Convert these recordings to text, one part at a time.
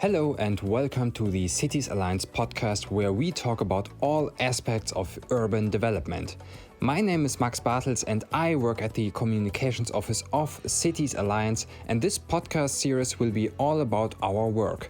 Hello and welcome to the Cities Alliance podcast, where we talk about all aspects of urban development. My name is Max Bartels and I work at the communications office of Cities Alliance, and this podcast series will be all about our work.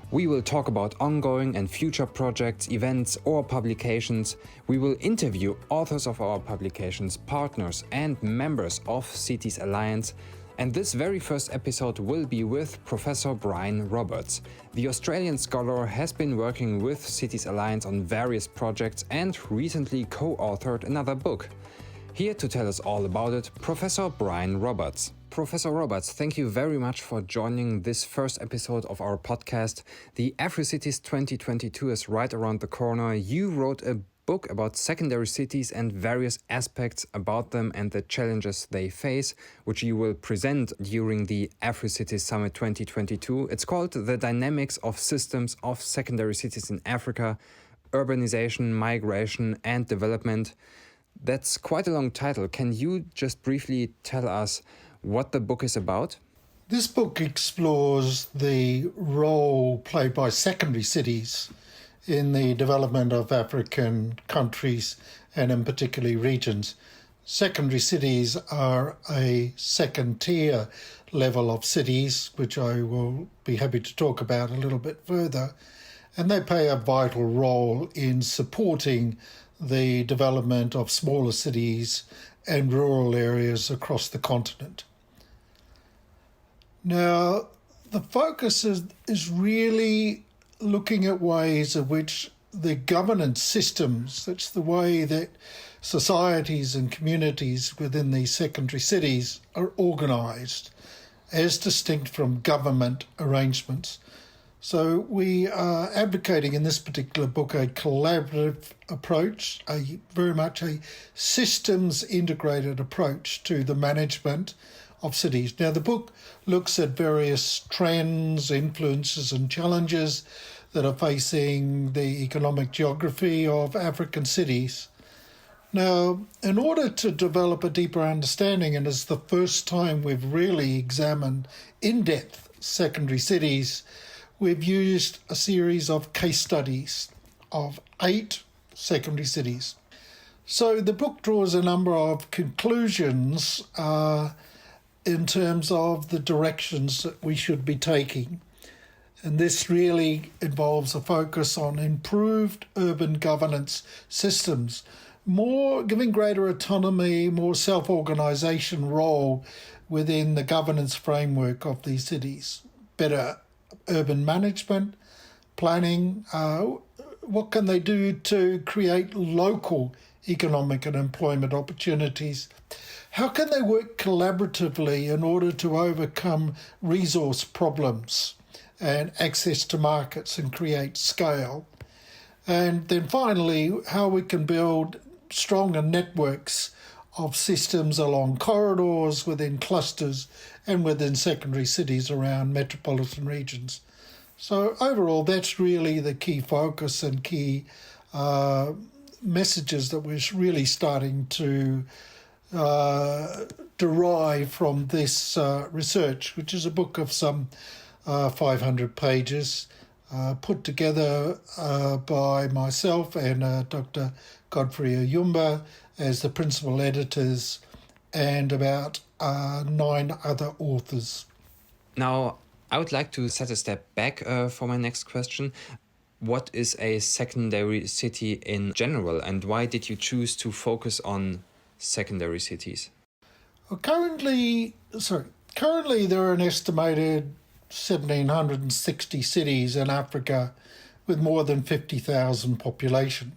We will talk about ongoing and future projects, events or publications. We will interview authors of our publications, partners and members of Cities Alliance. And this very first episode will be with Professor Brian Roberts. The Australian scholar has been working with Cities Alliance on various projects and recently co-authored another book. Here to tell us all about it, Professor Brian Roberts. Professor Roberts, thank you very much for joining this first episode of our podcast. The AfriCities 2022 is right around the corner. You wrote a book about secondary cities and various aspects about them and the challenges they face, which you will present during the AfriCities Summit 2022. It's called The Dynamics of Systems of Secondary Cities in Africa, Urbanization, Migration and Development. That's quite a long title. Can you just briefly tell us what the book is about? This book explores the role played by secondary cities in the development of African countries and in particularly regions. Secondary cities are a second-tier level of cities, which I will be happy to talk about a little bit further, and they play a vital role in supporting the development of smaller cities and rural areas across the continent. Now, the focus is really looking at ways in which the governance systems, that's the way that societies and communities within these secondary cities are organised, as distinct from government arrangements. So we are advocating in this particular book a collaborative approach, very much a systems integrated approach to the management of cities. Now, the book looks at various trends, influences and challenges that are facing the economic geography of African cities. Now, in order to develop a deeper understanding, and it's the first time we've really examined in-depth secondary cities, we've used a series of case studies of 8 secondary cities. So the book draws a number of conclusions in terms of the directions that we should be taking. And this really involves a focus on improved urban governance systems, giving greater autonomy, more self-organisation role within the governance framework of these cities, better urban management, planning, what can they do to create local economic and employment opportunities? How can they work collaboratively in order to overcome resource problems and access to markets and create scale? And then finally, how we can build stronger networks of systems along corridors, within clusters and within secondary cities around metropolitan regions. So overall, that's really the key focus and key messages that we're really starting to derive from this research, which is a book of some 500 pages, put together by myself and Dr. Godfrey Oyumba as the principal editors, and about 9 other authors. Now, I would like to set a step back for my next question. What is a secondary city in general, and why did you choose to focus on secondary cities? Well, currently there are an estimated 1,760 cities in Africa with more than 50,000 population.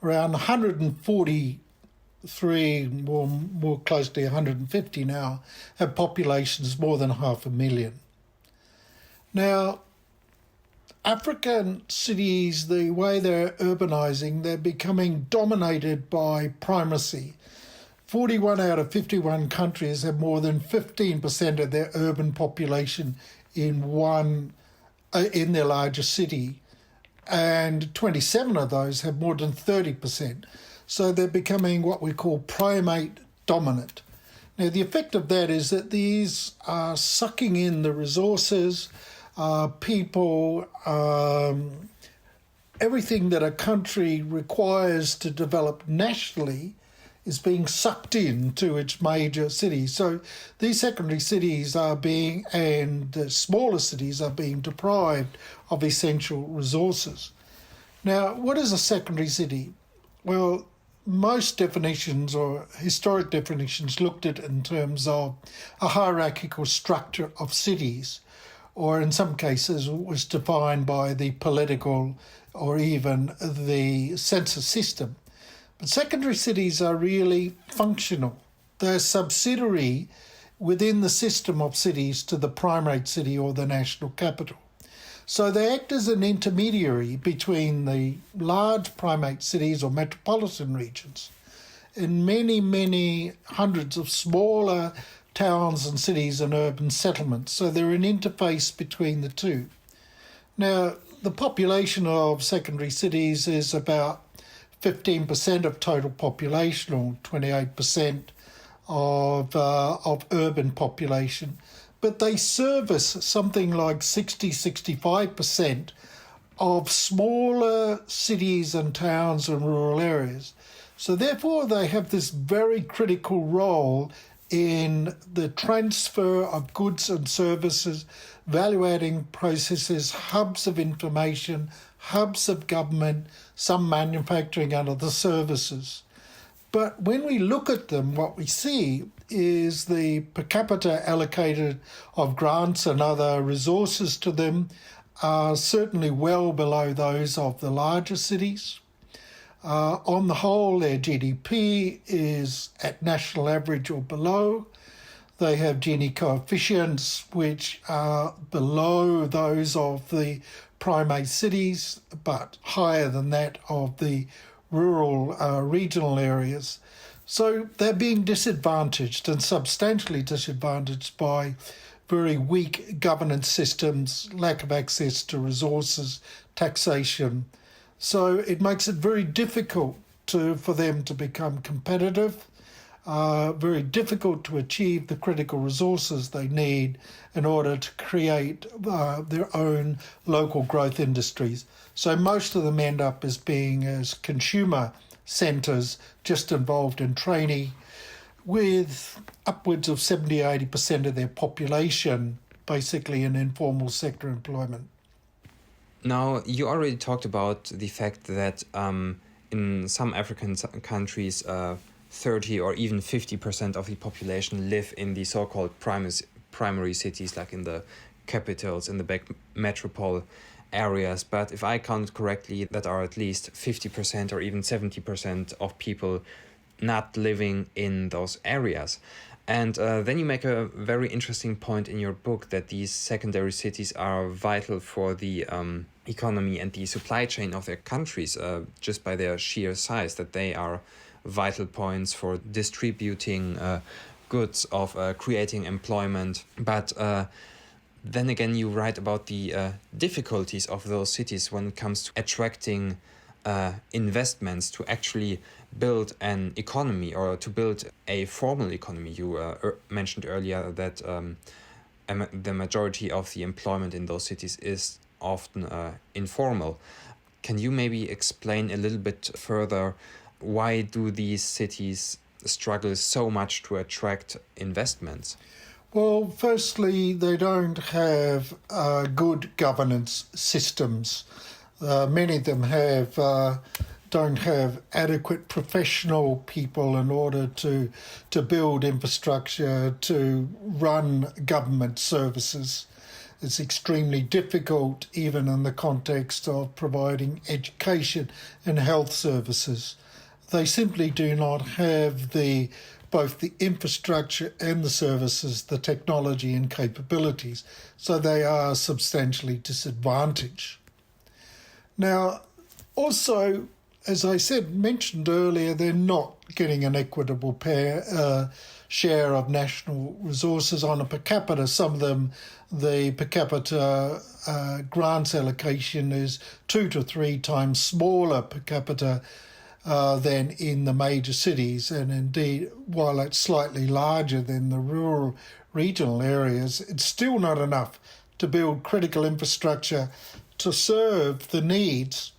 Around 143, more closely 150 now, have populations more than 500,000. Now, African cities, the way they're urbanising, they're becoming dominated by primacy. 41 out of 51 countries have more than 15% of their urban population in their largest city, and 27 of those have more than 30%. So they're becoming what we call primate dominant. Now, the effect of that is that these are sucking in the resources, people, everything that a country requires to develop nationally is being sucked into its major cities. So these secondary cities and the smaller cities are being deprived of essential resources. Now, what is a secondary city? Well, most definitions or historic definitions looked at in terms of a hierarchical structure of cities, or in some cases was defined by the political or even the census system. But secondary cities are really functional. They're subsidiary within the system of cities to the primate city or the national capital. So they act as an intermediary between the large primate cities or metropolitan regions and many, many hundreds of smaller towns and cities and urban settlements. So they're an interface between the two. Now, the population of secondary cities is about 15% of total population, or 28% of urban population, but they service something like 65% of smaller cities and towns and rural areas. So therefore they have this very critical role in the transfer of goods and services, value-adding processes, hubs of information, hubs of government, some manufacturing and other services. But when we look at them, what we see is the per capita allocated of grants and other resources to them are certainly well below those of the larger cities. On the whole, their GDP is at national average or below. They have Gini coefficients which are below those of the primate cities, but higher than that of the rural regional areas. So they're being disadvantaged and substantially disadvantaged by very weak governance systems, lack of access to resources, taxation. So it makes it very difficult for them to become competitive, very difficult to achieve the critical resources they need in order to create their own local growth industries. So most of them end up as being as consumer centres, just involved in training, with upwards of 70-80% of their population basically in informal sector employment. Now, you already talked about the fact that in some African countries, 30 or even 50% of the population live in the so-called primary cities, like in the capitals, in the big metropole areas. But if I count correctly, that are at least 50% or even 70% of people not living in those areas. And then you make a very interesting point in your book that these secondary cities are vital for the economy and the supply chain of their countries, just by their sheer size, that they are vital points for distributing goods, of creating employment. But then again, you write about the difficulties of those cities when it comes to attracting investments to actually build an economy or to build a formal economy. You mentioned earlier that the majority of the employment in those cities is often informal. Can you maybe explain a little bit further why do these cities struggle so much to attract investments? Well, firstly, they don't have good governance systems. Many of them don't have adequate professional people in order to build infrastructure, to run government services. It's extremely difficult, even in the context of providing education and health services. They simply do not have both the infrastructure and the services, the technology and capabilities, so they are substantially disadvantaged. Now, also, as I mentioned earlier, they're not getting an equitable share of national resources on a per capita. Some of them, the per capita grants allocation is 2 to 3 times smaller per capita than in the major cities. And indeed, while it's slightly larger than the rural regional areas, it's still not enough to build critical infrastructure to serve the needs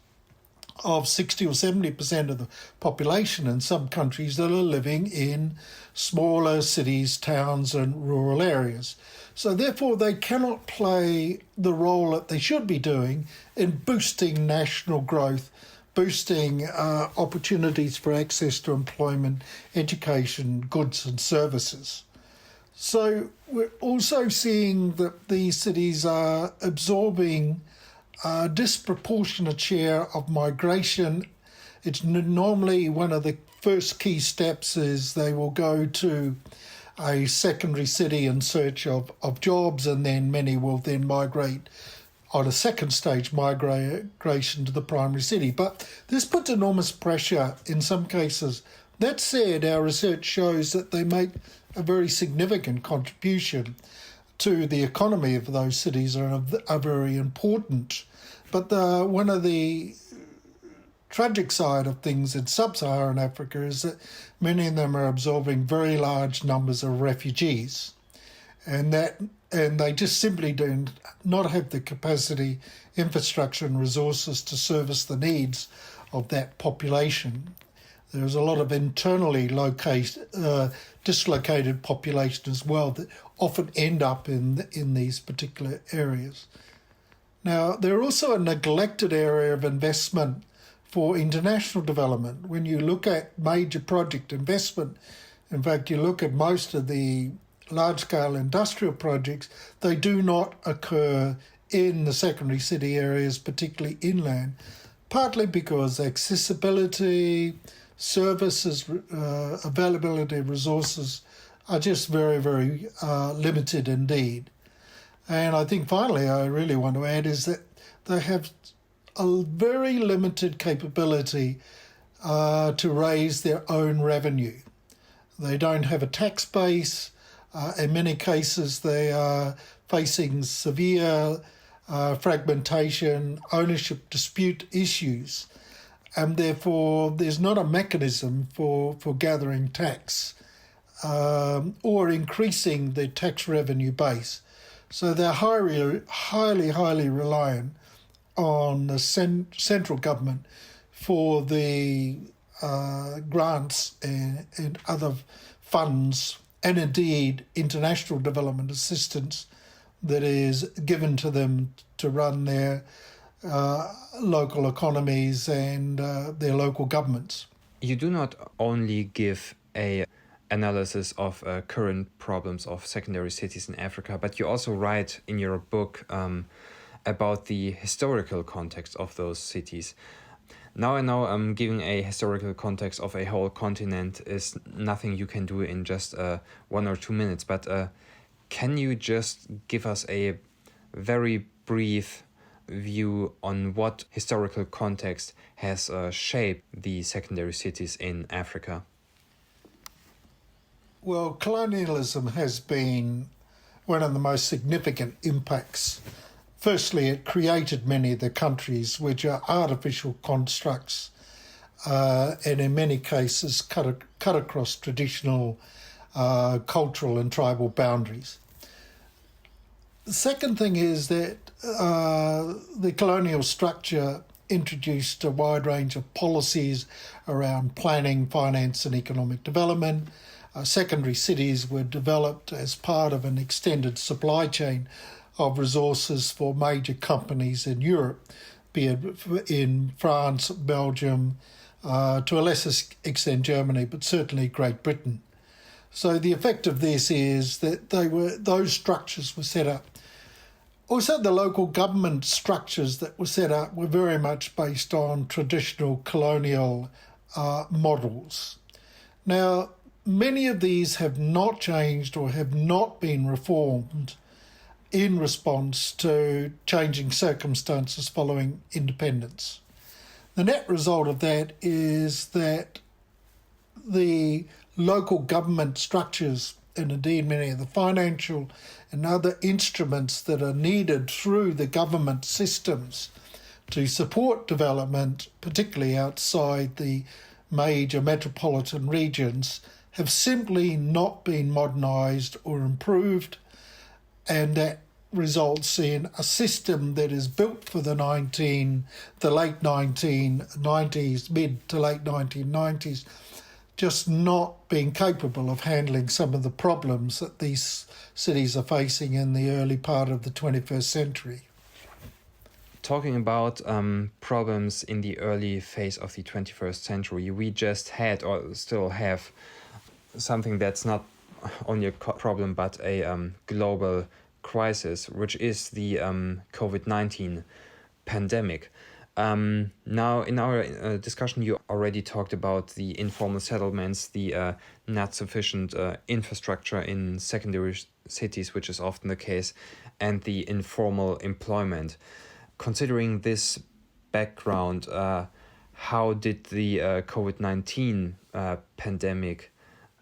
of 60 or 70% of the population in some countries that are living in smaller cities, towns and rural areas. So therefore they cannot play the role that they should be doing in boosting national growth, boosting opportunities for access to employment, education, goods and services. So we're also seeing that these cities are absorbing a disproportionate share of migration. It's normally one of the first key steps is they will go to a secondary city in search of jobs, and then many will then migrate on a second stage migration to the primary city. But this puts enormous pressure in some cases. That said, our research shows that they make a very significant contribution to the economy of those cities and are very important. But one of the tragic side of things in sub-Saharan Africa is that many of them are absorbing very large numbers of refugees, and they just simply do not have the capacity, infrastructure and resources to service the needs of that population. There's a lot of internally dislocated population as well that often end up in these particular areas. Now, they're also a neglected area of investment for international development. When you look at major project investment, in fact, you look at most of the large-scale industrial projects, they do not occur in the secondary city areas, particularly inland, partly because accessibility, services, availability of resources are just very, very limited indeed. And I think finally I really want to add is that they have a very limited capability to raise their own revenue. They don't have a tax base. In many cases, they are facing severe fragmentation, ownership dispute issues, and therefore there's not a mechanism for gathering tax or increasing the tax revenue base. So they're highly reliant on the central government for the grants and other funds, and indeed international development assistance that is given to them to run their local economies and their local governments. You do not only give a analysis of current problems of secondary cities in Africa, but you also write in your book about the historical context of those cities. Now I know giving a historical context of a whole continent is nothing you can do in just 1 or 2 minutes, but can you just give us a very brief view on what historical context has shaped the secondary cities in Africa? Well, colonialism has been one of the most significant impacts. Firstly, it created many of the countries which are artificial constructs and in many cases cut across traditional cultural and tribal boundaries. The second thing is that the colonial structure introduced a wide range of policies around planning, finance and economic development. Secondary cities were developed as part of an extended supply chain of resources for major companies in Europe, be it in France, Belgium, to a lesser extent Germany, but certainly Great Britain. So the effect of this is that those structures were set up. Also, the local government structures that were set up were very much based on traditional colonial models. Now, many of these have not changed or have not been reformed in response to changing circumstances following independence. The net result of that is that the local government structures and indeed many of the financial and other instruments that are needed through the government systems to support development, particularly outside the major metropolitan regions, have simply not been modernised or improved, and that results in a system that is built for the late 1990s, mid to late 1990s, just not being capable of handling some of the problems that these cities are facing in the early part of the 21st century. Talking about problems in the early phase of the 21st century, we just had or still have something that's not only a problem but a global crisis, which is the COVID-19 pandemic. Now, in our discussion, you already talked about the informal settlements, the not sufficient infrastructure in secondary cities, which is often the case, and the informal employment. Considering this background, how did the COVID-19 pandemic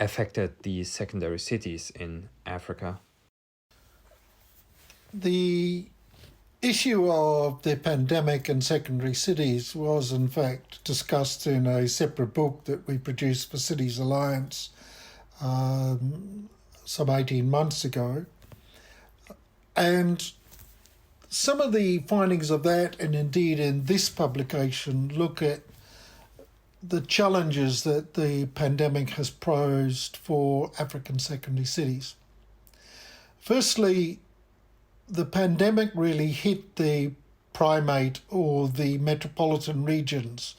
affected the secondary cities in Africa? The issue of the pandemic in secondary cities was in fact discussed in a separate book that we produced for Cities Alliance some 18 months ago. And some of the findings of that, and indeed in this publication, look at the challenges that the pandemic has posed for African secondary cities. Firstly, the pandemic really hit the primate or the metropolitan regions,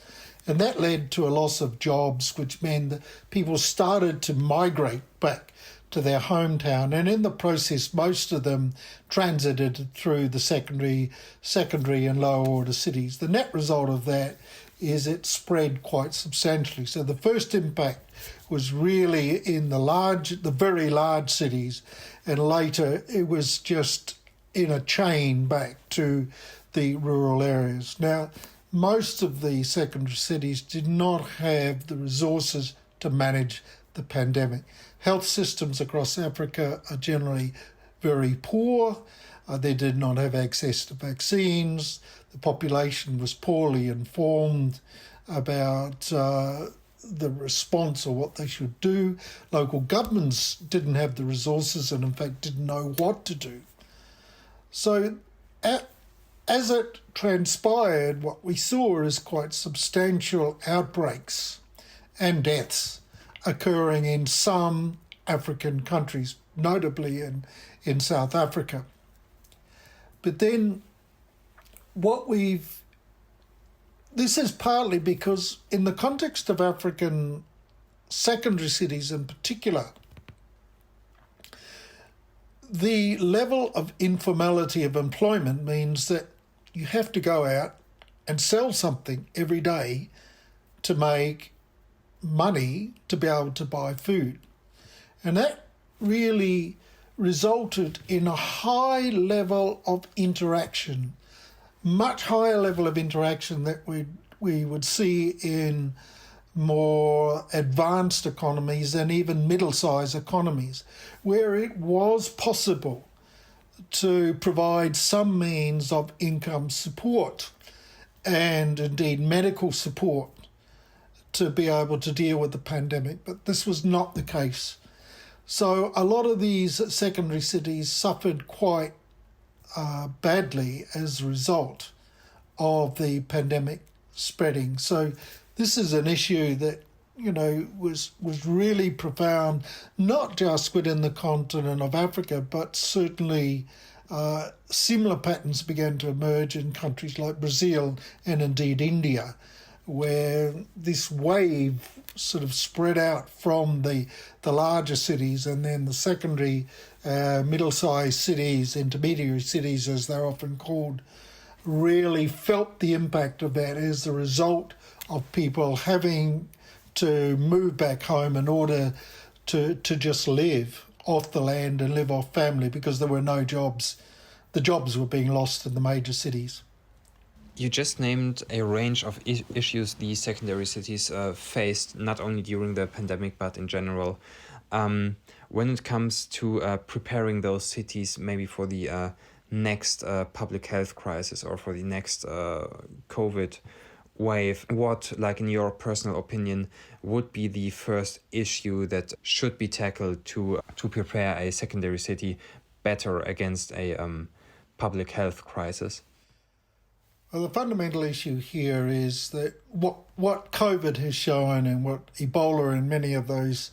and that led to a loss of jobs, which meant that people started to migrate back to their hometown, and in the process most of them transited through the secondary and lower order cities. The net result of that is it spread quite substantially. So the first impact was really in the very large cities, and later it was just in a chain back to the rural areas. Now, most of the secondary cities did not have the resources to manage the pandemic. Health systems across Africa are generally very poor. They did not have access to vaccines. The population was poorly informed about the response or what they should do. Local governments didn't have the resources and in fact didn't know what to do. So as it transpired, what we saw is quite substantial outbreaks and deaths occurring in some African countries, notably in South Africa. But then this is partly because in the context of African secondary cities in particular, the level of informality of employment means that you have to go out and sell something every day to make money to be able to buy food. And that really resulted in a high level of interaction, much higher level of interaction that we would see in more advanced economies and even middle-sized economies, where it was possible to provide some means of income support and indeed medical support to be able to deal with the pandemic. But this was not the case. So a lot of these secondary cities suffered quite badly as a result of the pandemic spreading. So this is an issue that, was really profound, not just within the continent of Africa, but certainly similar patterns began to emerge in countries like Brazil and indeed India, where this wave sort of spread out from the larger cities, and then the secondary middle-sized cities, intermediary cities as they're often called, really felt the impact of that as a result of people having to move back home in order to just live off the land and live off family because there were no jobs. The jobs were being lost in the major cities. You just named a range of issues the secondary cities faced, not only during the pandemic, but in general. When it comes to preparing those cities maybe for the next public health crisis or for the next COVID wave, what, like in your personal opinion, would be the first issue that should be tackled to prepare a secondary city better against a public health crisis? Well, the fundamental issue here is that what COVID has shown and what Ebola and many of those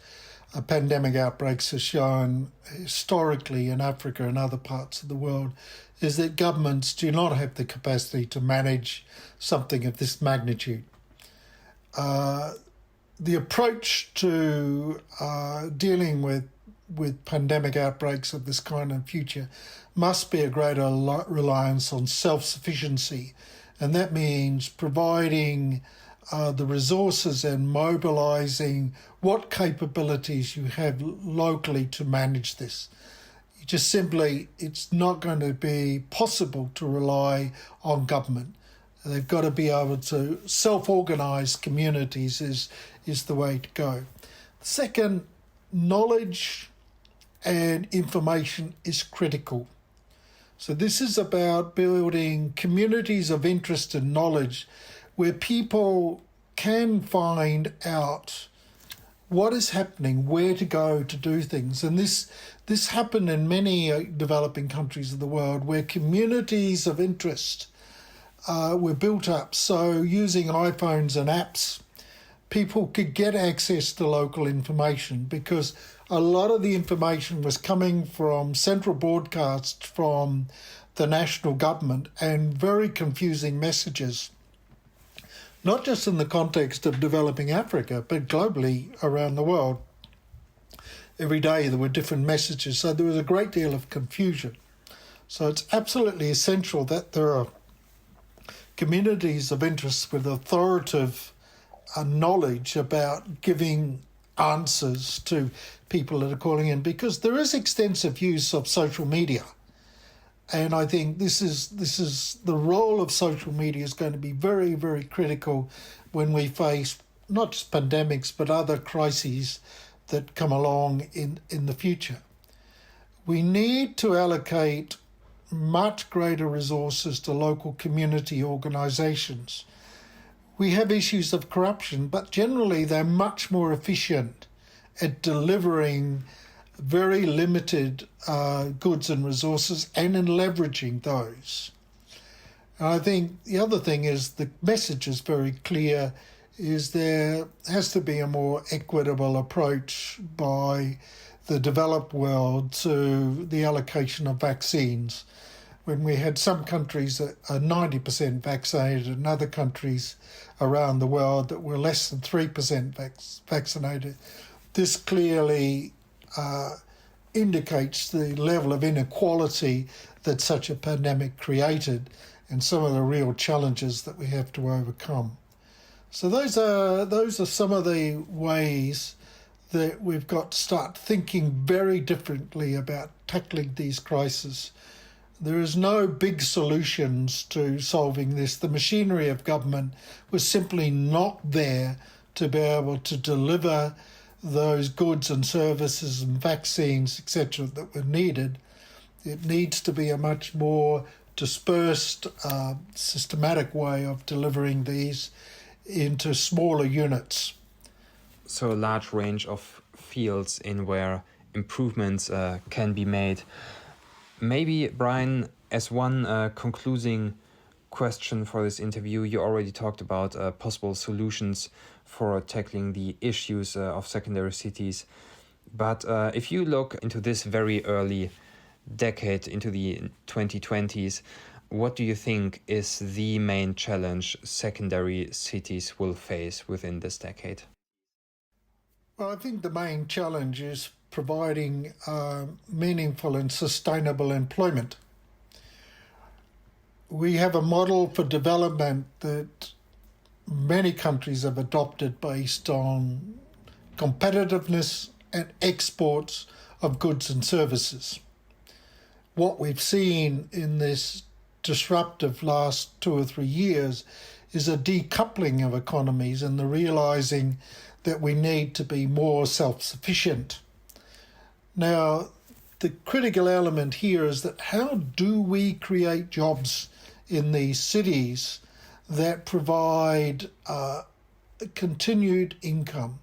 pandemic outbreaks has shown historically in Africa and other parts of the world is that governments do not have the capacity to manage something of this magnitude. The approach to dealing with pandemic outbreaks of this kind in future must be a greater reliance on self-sufficiency, and that means providing the resources and mobilising what capabilities you have locally to manage this. Just simply, it's not going to be possible to rely on government. They've got to be able to self-organise communities is the way to go. Second, knowledge and information is critical. So this is about building communities of interest and knowledge where people can find out what is happening, where to go to do things. And this happened in many developing countries of the world where communities of interest were built up. So using iPhones and apps, people could get access to local information because a lot of the information was coming from central broadcasts from the national government and very confusing messages, not just in the context of developing Africa, but globally around the world. Every day there were different messages, so there was a great deal of confusion. So it's absolutely essential that there are communities of interest with authoritative knowledge about giving answers to people that are calling in, because there is extensive use of social media. And I think this is the role of social media is going to be very, very critical when we face not just pandemics, but other crises that come along in the future. We need to allocate much greater resources to local community organisations. We have issues of corruption, but generally they're much more efficient at delivering very limited goods and resources and in leveraging those. And I think the other thing is the message is very clear, is there has to be a more equitable approach by the developed world to the allocation of vaccines. When we had some countries that are 90% vaccinated and other countries around the world that were less than 3% vaccinated, this clearly indicates the level of inequality that such a pandemic created and some of the real challenges that we have to overcome. So those are some of the ways that we've got to start thinking very differently about tackling these crises. There is no big solutions to solving this. The machinery of government was simply not there to be able to deliver those goods and services and vaccines, etc., that were needed. It needs to be a much more dispersed, systematic way of delivering these into smaller units. So a large range of fields in where improvements can be made. Maybe, Brian, as one concluding question for this interview, you already talked about possible solutions for tackling the issues of secondary cities. But if you look into this very early decade, into the 2020s, what do you think is the main challenge secondary cities will face within this decade? Well, I think the main challenge is providing meaningful and sustainable employment. We have a model for development that many countries have adopted based on competitiveness and exports of goods and services. What we've seen in this disruptive last 2 or 3 years is a decoupling of economies and the realising that we need to be more self-sufficient. Now, the critical element here is that how do we create jobs in these cities that provide continued income?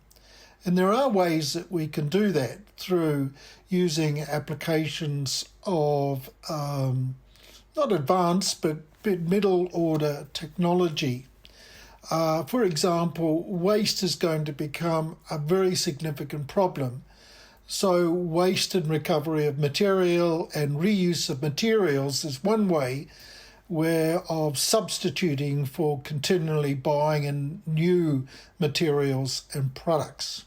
And there are ways that we can do that through using applications of not advanced, but middle order technology. For example, waste is going to become a very significant problem. So waste and recovery of material and reuse of materials is one way of substituting for continually buying in new materials and products.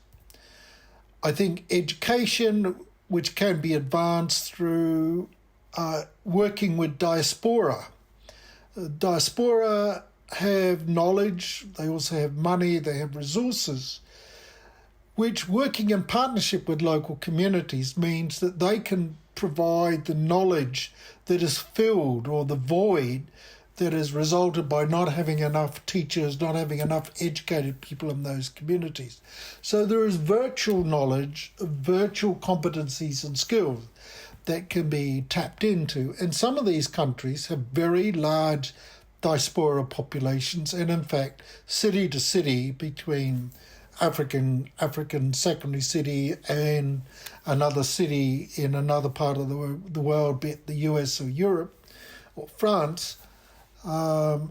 I think education, which can be advanced through working with diaspora. Diaspora have knowledge, they also have money, they have resources, which working in partnership with local communities means that they can provide the knowledge that is filled or the void that is resulted by not having enough teachers, not having enough educated people in those communities. So there is virtual knowledge, virtual competencies and skills that can be tapped into. And some of these countries have very large diaspora populations, and in fact, city to city between African secondary city and another city in another part of the world, be it the US or Europe or France, to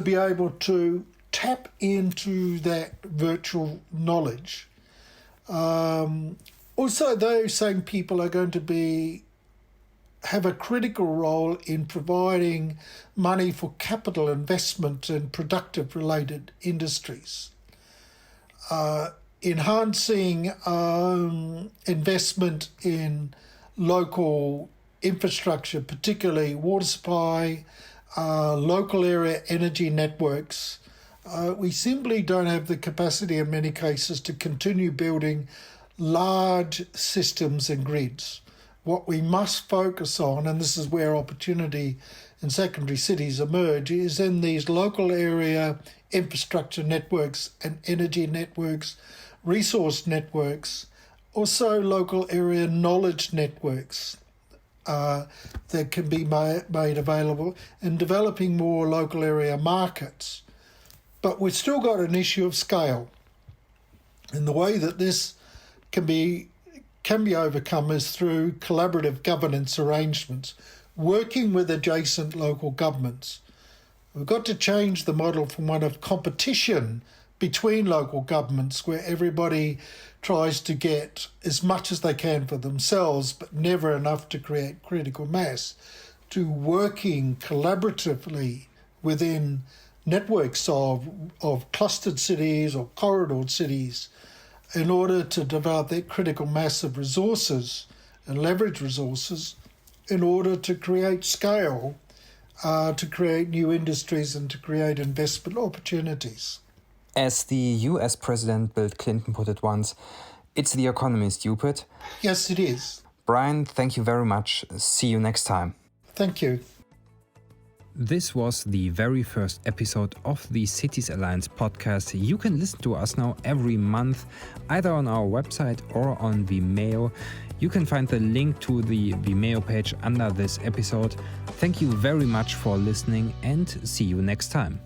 be able to tap into that virtual knowledge. Also, those same people are going to have a critical role in providing money for capital investment in productive related industries. Enhancing investment in local infrastructure, particularly water supply, local area energy networks. We simply don't have the capacity in many cases to continue building large systems and grids. What we must focus on, and this is where opportunity in secondary cities emerge, is in these local area infrastructure networks and energy networks, resource networks, also local area knowledge networks that can be made available, and developing more local area markets. But we've still got an issue of scale. And the way that this can be overcome is through collaborative governance arrangements, working with adjacent local governments. We've got to change the model from one of competition between local governments, where everybody tries to get as much as they can for themselves, but never enough to create critical mass, to working collaboratively within networks of clustered cities or corridor cities in order to develop that critical mass of resources and leverage resources in order to create scale, to create new industries and to create investment opportunities. As the US President Bill Clinton put it once, it's the economy, stupid. Yes, it is. Brian, thank you very much. See you next time. Thank you. This was the very first episode of the Cities Alliance podcast. You can listen to us now every month, either on our website or on Vimeo. You can find the link to the Vimeo page under this episode. Thank you very much for listening and see you next time.